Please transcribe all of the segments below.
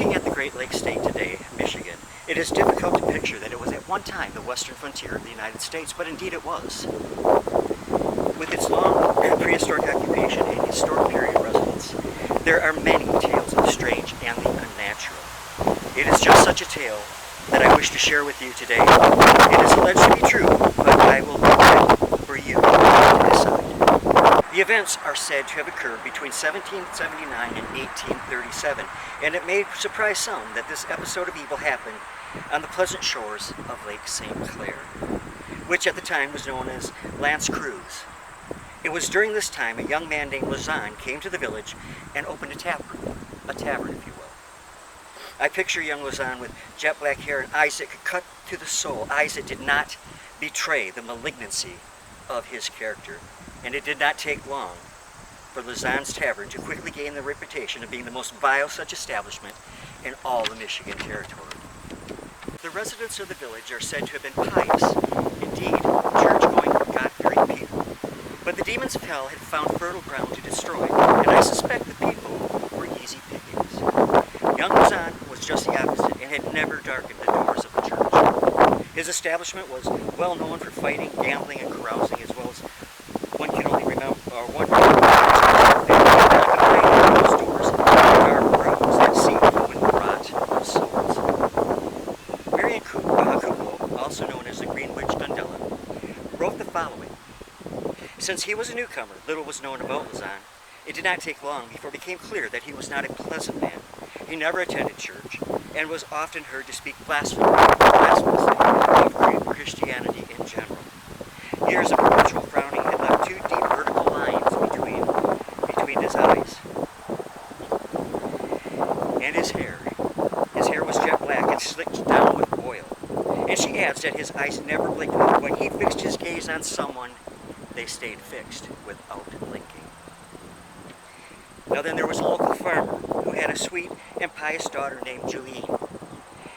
Looking at the Great Lakes State today, Michigan, it is difficult to picture that it was at one time the western frontier of the United States, but indeed it was. With its long prehistoric occupation and historic period residence, there are many tales of the strange and the unnatural. It is just such a tale that I wish to share with you today. It is alleged to be true, but I will leave it for you to decide. The events are said to have occurred between 1779 and 1837, and it may surprise some that this episode of evil happened on the pleasant shores of Lake St. Clair, which at the time was known as L'Anse Creuse. It was during this time a young man named Lizon came to the village and opened a tavern if you will. I picture young Lizon with jet black hair and eyes that could cut to the soul, eyes that did not betray the malignancy of his character. And it did not take long for Lizon's Tavern to quickly gain the reputation of being the most vile such establishment in all the Michigan territory. The residents of the village are said to have been pious, indeed, church-going, God-fearing people. But the demons of hell had found fertile ground to destroy, and I suspect the people were easy pickings. Young Lizon was just the opposite and had never darkened the doors of the church. His establishment was well known for fighting, gambling, and carousing, as well as one can only remember, or one can only behind those doors are rooms that seem to rot souls. Marion Kuko, also known as the Green Witch Gundella, wrote the following. Since he was a newcomer, little was known about Lizon. It did not take long before it became clear that he was not a pleasant man. He never attended church, and was often heard to speak blasphemously of Christianity in general. Years of perpetual frowning had left two deep vertical lines between his eyes. And his hair. His hair was jet black and slicked down with oil. And she adds that his eyes never blinked. When he fixed his gaze on someone, they stayed fixed without blinking. Now then, there was a local farmer who had a sweet and pious daughter named Julienne.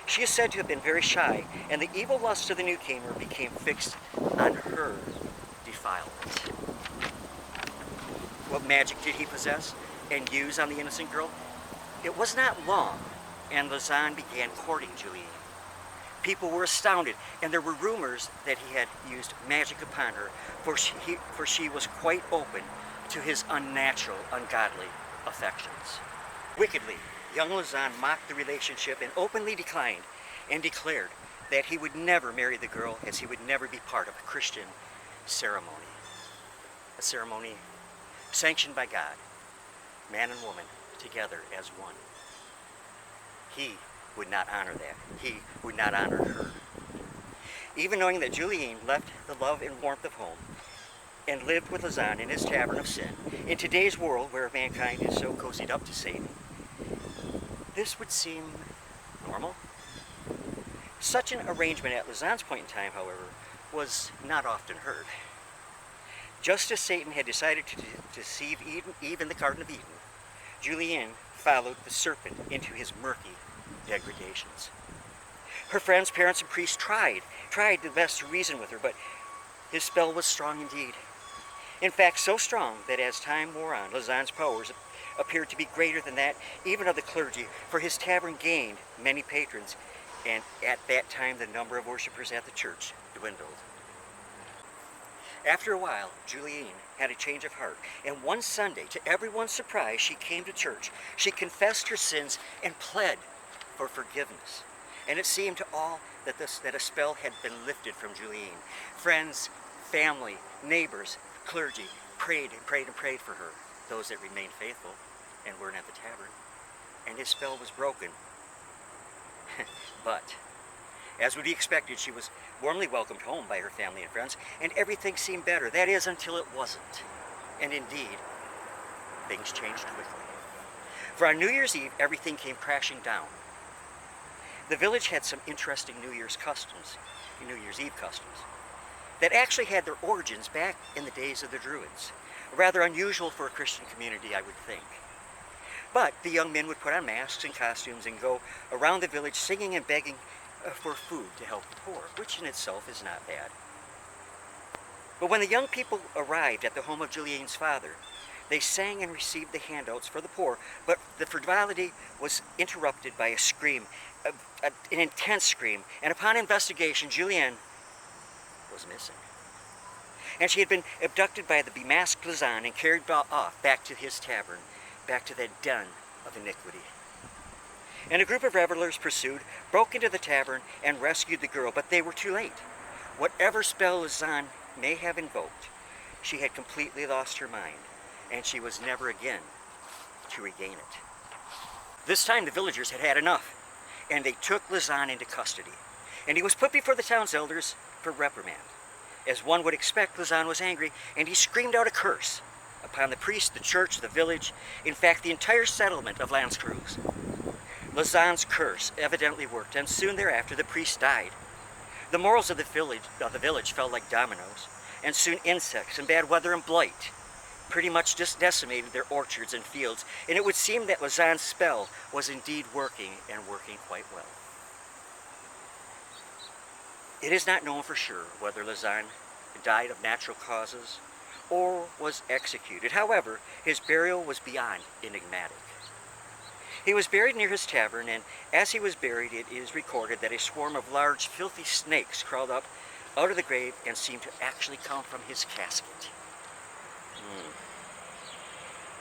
She is said to have been very shy, and the evil lust of the newcomer became fixed on her defilement. What magic did he possess and use on the innocent girl? It was not long, and Lizon began courting Julienne. People were astounded, and there were rumors that he had used magic upon her, for she was quite open to his unnatural, ungodly affections. Wickedly, young Lizon mocked the relationship and openly declined and declared that he would never marry the girl, as he would never be part of a Christian ceremony. A ceremony sanctioned by God, man and woman together as one. He would not honor that. He would not honor her. Even knowing that Julienne left the love and warmth of home and lived with Lizon in his tavern of sin, in today's world where mankind is so cozied up to Satan, this would seem normal. Such an arrangement at Lizon's point in time, however, was not often heard. Just as Satan had decided to deceive Eve in the Garden of Eden, Julienne followed the serpent into his murky degradations. Her friends, parents, and priests tried the best to reason with her, but his spell was strong indeed. In fact, so strong that as time wore on, Lizon's powers appeared to be greater than that even of the clergy, for his tavern gained many patrons, and at that time the number of worshippers at the church dwindled. After a while, Julienne had a change of heart, and one Sunday, to everyone's surprise, she came to church. She confessed her sins and pled for forgiveness. And it seemed to all that a spell had been lifted from Julienne. Friends, family, neighbors, clergy prayed and prayed and prayed for her, those that remained faithful and weren't at the tavern. And his spell was broken. But, as would be expected, she was warmly welcomed home by her family and friends, and everything seemed better. That is, until it wasn't. And indeed, things changed quickly. For on New Year's Eve, everything came crashing down. The village had some interesting New Year's Eve customs, that actually had their origins back in the days of the Druids. Rather unusual for a Christian community, I would think. But the young men would put on masks and costumes and go around the village singing and begging for food to help the poor, which in itself is not bad. But when the young people arrived at the home of Julienne's father, They sang and received the handouts for the poor, but the frivolity was interrupted by a scream, an intense scream, and upon investigation, Julienne was missing. And she had been abducted by the bemasked Lizon and carried off back to his tavern, back to that den of iniquity. And a group of revelers pursued, broke into the tavern, and rescued the girl, but they were too late. Whatever spell Lizon may have invoked, she had completely lost her mind, and she was never again to regain it. This time the villagers had had enough, and they took Lizon into custody, and he was put before the town's elders for reprimand. As one would expect, Lizon was angry, and he screamed out a curse upon the priest, the church, the village, in fact, the entire settlement of Lanscrews. Lizon's curse evidently worked, and soon thereafter the priest died. The morals of the village fell like dominoes, and soon insects and bad weather and blight pretty much just decimated their orchards and fields, and it would seem that Lizon's spell was indeed working, and working quite well. It is not known for sure whether Lizon died of natural causes or was executed. However, his burial was beyond enigmatic. He was buried near his tavern, and as he was buried, it is recorded that a swarm of large, filthy snakes crawled up out of the grave and seemed to actually come from his casket.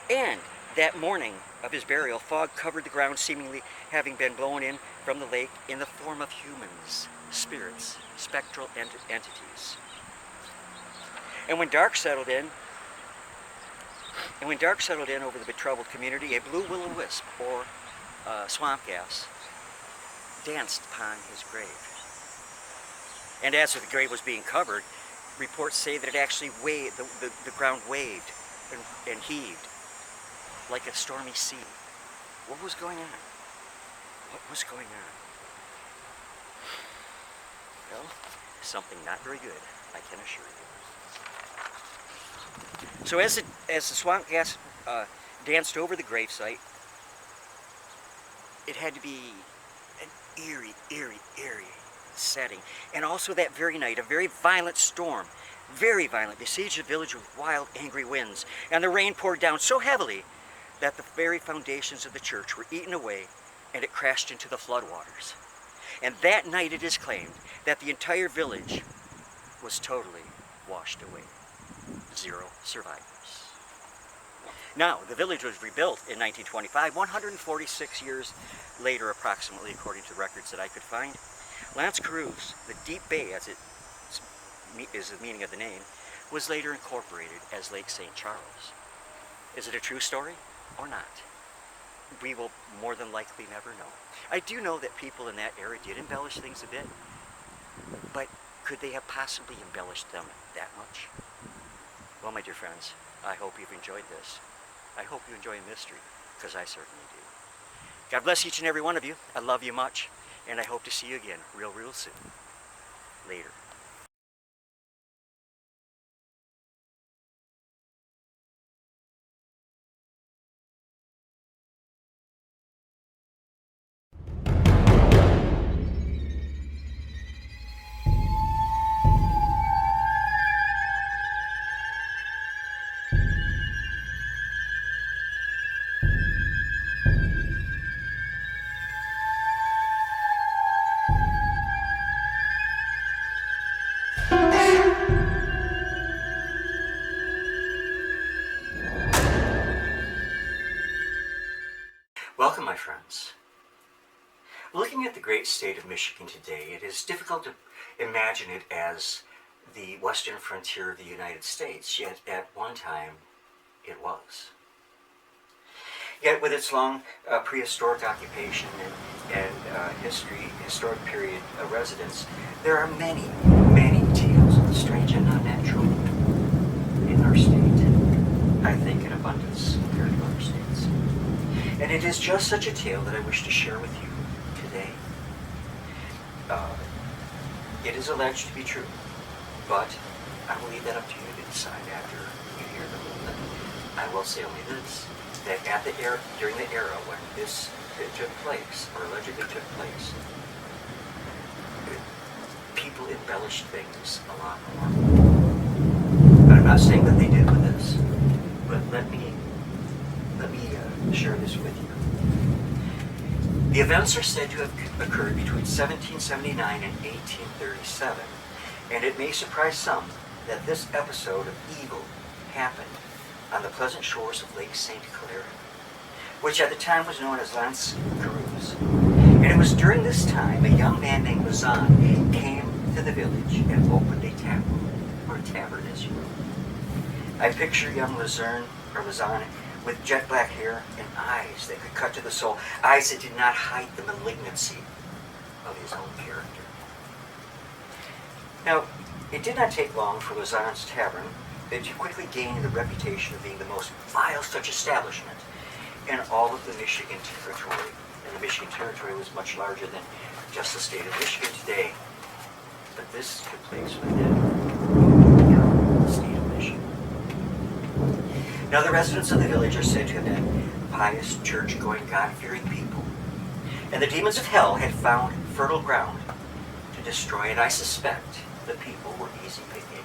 And that morning of his burial, fog covered the ground, seemingly having been blown in from the lake in the form of humans, spirits, spectral entities. And when dark settled in over the betrothed community, a blue will-o'-wisp, or swamp gas, danced upon his grave. And as the grave was being covered, reports say that it actually waved, the ground waved and heaved like a stormy sea. What was going on? What was going on? Well, something not very good, I can assure you. So as the swamp gas danced over the gravesite, it had to be an eerie setting. And also that very night, a very violent storm, very violent, besieged the village with wild, angry winds. And the rain poured down so heavily that the very foundations of the church were eaten away, and it crashed into the floodwaters. And that night it is claimed that the entire village was totally washed away. 0 survivors. Now, the village was rebuilt in 1925, 146 years later approximately, according to the records that I could find. Lanscrews, the deep bay as it is the meaning of the name, was later incorporated as Lake St. Charles. Is it a true story or not? We will more than likely never know. I do know that people in that area did embellish things a bit, but could they have possibly embellished them that much? Well, my dear friends, I hope you've enjoyed this. I hope you enjoy mystery, because I certainly do. God bless each and every one of you. I love you much, and I hope to see you again real soon. Later. Welcome, my friends. Looking at the great state of Michigan today, it is difficult to imagine it as the western frontier of the United States, yet at one time it was. Yet with its long prehistoric occupation and historic period of residence, there are many tales of the strange and unnatural in our state. I think in abundance compared to other states. And it is just such a tale that I wish to share with you today. It is alleged to be true, but I will leave that up to you to decide after you hear the whole thing. I will say only this, that during the era when this took place, or allegedly took place, people embellished things a lot more. But I'm not saying that they did with this. but let me share this with you. The events are said to have occurred between 1779 and 1837, and it may surprise some that this episode of evil happened on the pleasant shores of Lake St. Clair, which at the time was known as L'Anse Creuse. And it was during this time a young man named Lizon came to the village and opened a tap room, or tavern as you will. I picture young Lizon with jet black hair and eyes that could cut to the soul, eyes that did not hide the malignancy of his own character. Now, it did not take long for Lizon's tavern to quickly gain the reputation of being the most vile such establishment in all of the Michigan territory. And the Michigan territory was much larger than just the state of Michigan today. But this took place within the state of Michigan. Now, the residents of the village are said to have been pious, church-going, God-fearing people. And the demons of hell had found fertile ground to destroy, and I suspect the people were easy picking.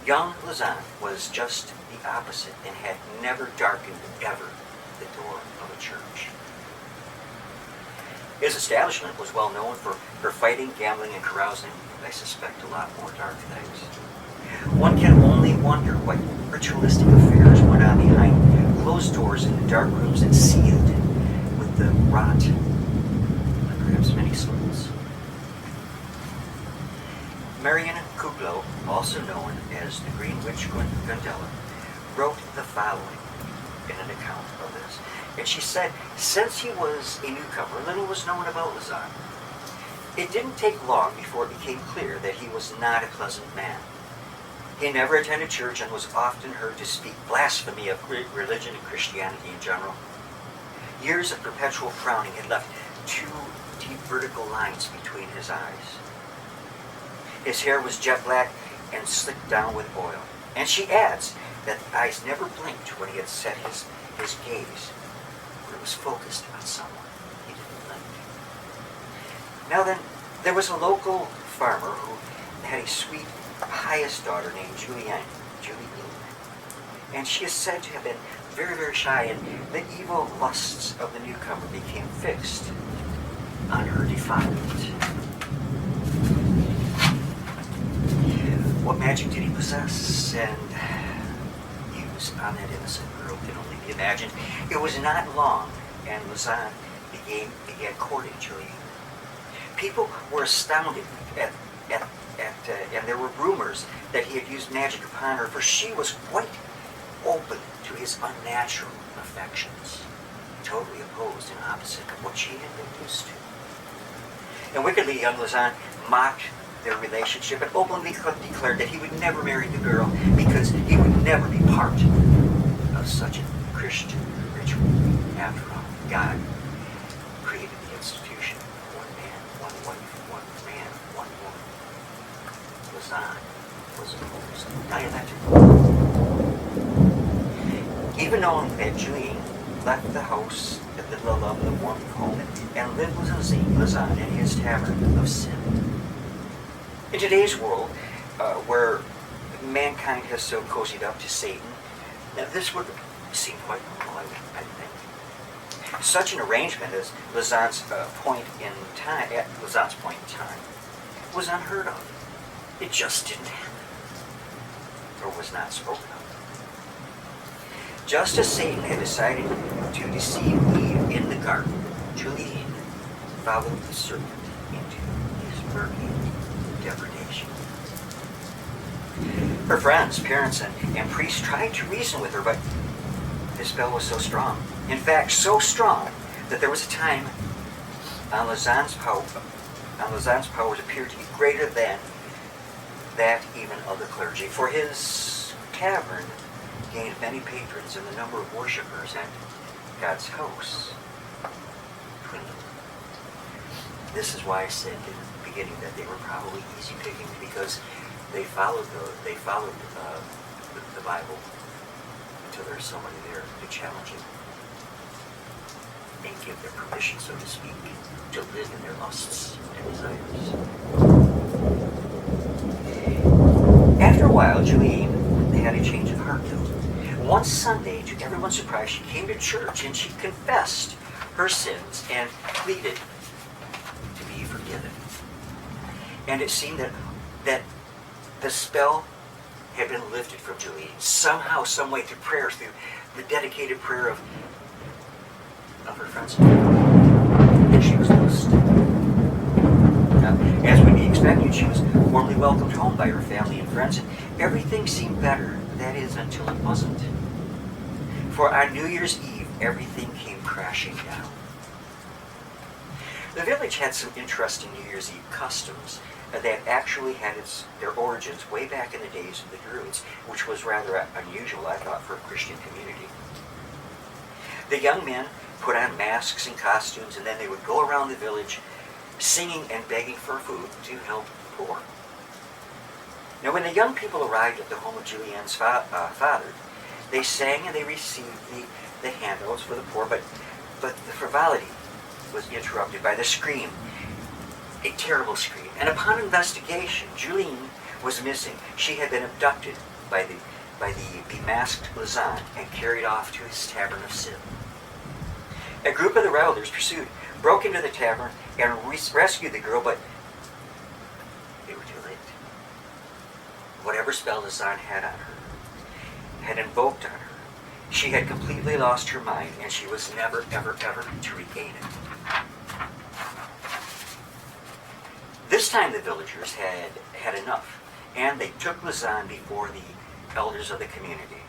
Young Lizon was just the opposite and had never darkened ever the door of a church. His establishment was well known for fighting, gambling, and carousing, and I suspect a lot more dark things. One can only wonder what ritualistic affairs went on behind closed doors in the dark rooms and sealed with the rot of perhaps many souls. Marian Kuglo, also known as the Green Witch Gundella, wrote the following in an account of this. And she said, since he was a newcomer, little was known about Lizon. It didn't take long before it became clear that he was not a pleasant man. He never attended church and was often heard to speak blasphemy of religion and Christianity in general. Years of perpetual frowning had left 2 deep vertical lines between his eyes. His hair was jet black and slicked down with oil. And she adds that the eyes never blinked when he had set his gaze, where it was focused on someone. He didn't blink. Now then, there was a local farmer who had a sweet, pious daughter named Julie. And she is said to have been very, very shy, and the evil lusts of the newcomer became fixed on her defilement. What magic did he possess and use on that innocent girl can only be imagined. It was not long, and Lizon began courting Julie. People were astounded and there were rumors that he had used magic upon her, for she was quite open to his unnatural affections, totally opposed and opposite of what she had been used to. And wickedly, young Lizon mocked their relationship and openly declared that he would never marry the girl because he would never be part of such a Christian ritual. After all, God created the institution. One man, one wife, one man, one woman. Lizon was opposed diametrically. Even knowing that Julie left the house at the lovely warm home and lived with Lizon in his tavern of sin. In today's world, where mankind has so cozied up to Satan, now this would seem quite normal, I think. Such an arrangement as Lizon's point in time was unheard of. It just didn't happen, or was not spoken of. Just as Satan had decided to deceive Eve in the garden, Julie followed the serpent into his murky degradation. Her friends, parents, and priests tried to reason with her, but the spell was so strong. In fact, so strong that there was a time on Lizon's powers appeared to be greater than that even of the clergy. For his tavern gained many patrons, and the number of worshippers at God's house dwindled. This is why I said in the beginning that they were probably easy pickings, because they followed the Bible until there's somebody there to challenge it and give them permission, so to speak, to live in their lusts and desires. After a while, Julie had a change of heart, though. One Sunday, to everyone's surprise, she came to church and she confessed her sins and pleaded to be forgiven. And it seemed that the spell had been lifted from Julie somehow, some way, through prayer, through the dedicated prayer of her friends and family. And she was loosed. Now, as would be expected, she was warmly welcomed home by her family and friends, and everything seemed better. That is, until it wasn't. For on New Year's Eve, everything came crashing down. The village had some interesting New Year's Eve customs that actually had their origins way back in the days of the Druids, which was rather unusual, I thought, for a Christian community. The young men put on masks and costumes, and then they would go around the village singing and begging for food to help the poor. Now, when the young people arrived at the home of Julianne's father, they sang and they received the handouts for the poor, but the frivolity was interrupted by the scream, a terrible scream. And upon investigation, Julianne was missing. She had been abducted by the bemasked Lizon and carried off to his tavern of sin. A group of the revelers broke into the tavern and rescued the girl, but they were too late. Whatever spell Lizon had on her, had invoked on her, she had completely lost her mind, and she was never, ever, ever to regain it. This time the villagers had enough, and they took Lizon before the elders of the community.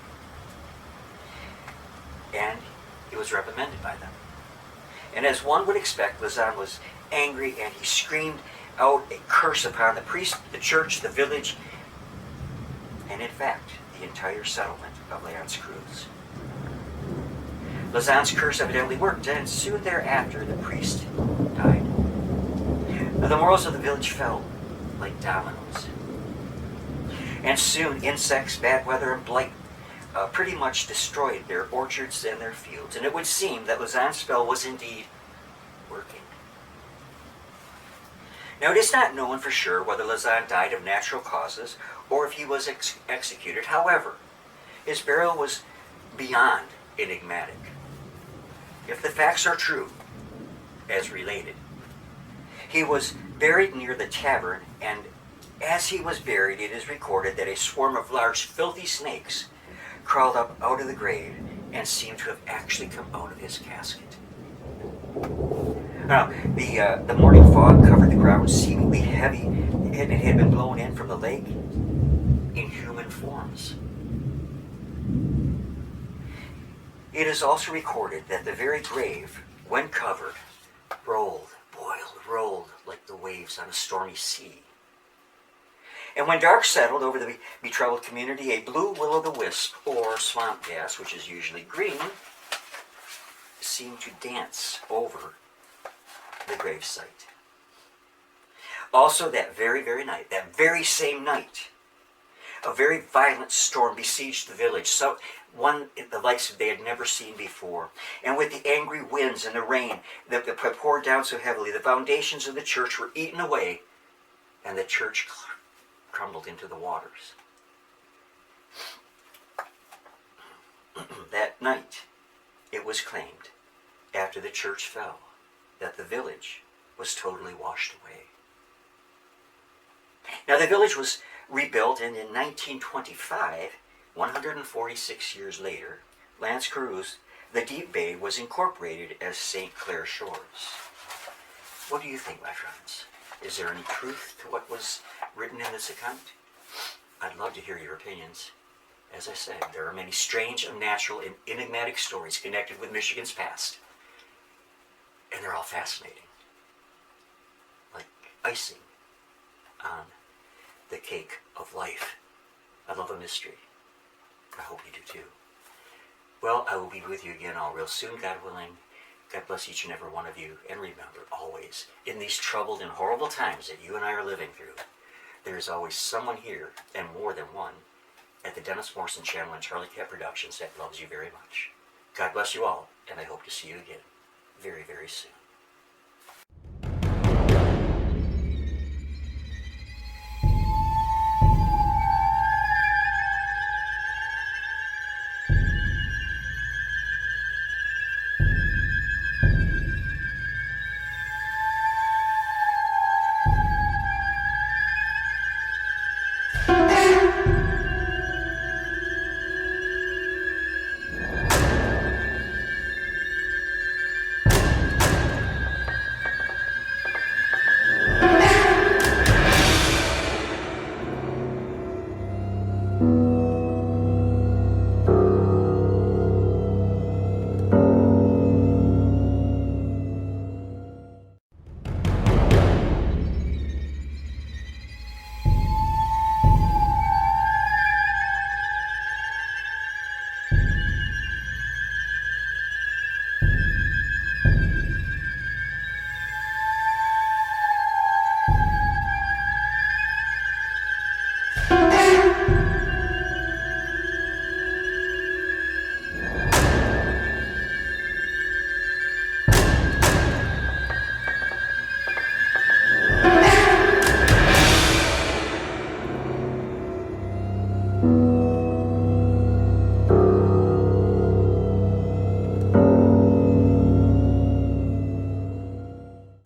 And he was reprimanded by them. And as one would expect, Lizon was angry, and he screamed out a curse upon the priest, the church, the village, and in fact, the entire settlement of Leon's Cruz. Lizon's curse evidently worked, and soon thereafter the priest died. Now, the morals of the village fell like dominoes. And soon insects, bad weather, and blight pretty much destroyed their orchards and their fields. And it would seem that Lizon's spell was indeed working. Now, it is not known for sure whether Lizon died of natural causes or if he was executed. However, his burial was beyond enigmatic. If the facts are true, as related, he was buried near the tavern, and as he was buried, it is recorded that a swarm of large, filthy snakes crawled up out of the grave and seemed to have actually come out of his casket. Now, the morning fog covered the ground, seemingly heavy, and it had been blown in from the lake in human forms. It is also recorded that the very grave, when covered, rolled like the waves on a stormy sea. And when dark settled over the betrothed community, a blue will-o'-the-wisp, or swamp gas, which is usually green, seemed to dance over the gravesite. Also, that very night, that very same night, a very violent storm besieged the village, one the likes they had never seen before. And with the angry winds and the rain that poured down so heavily, the foundations of the church were eaten away, and the church crumbled into the waters. That night, it was claimed, after the church fell, that the village was totally washed away. Now, the village was rebuilt, and in 1925, 146 years later, L'Anse Creuse, the Deep Bay, was incorporated as St. Clair Shores. What do you think, my friends? Is there any truth to what was written in this account? I'd love to hear your opinions. As I said, there are many strange, unnatural, and enigmatic stories connected with Michigan's past. And they're all fascinating. Like icing on the cake of life. I love a mystery. I hope you do too. Well, I will be with you again all real soon, God willing. God bless each and every one of you. And remember, always, in these troubled and horrible times that you and I are living through, there is always someone here, and more than one, at the Dennis Morrison Channel and Charlie Cat Productions that loves you very much. God bless you all, and I hope to see you again very soon.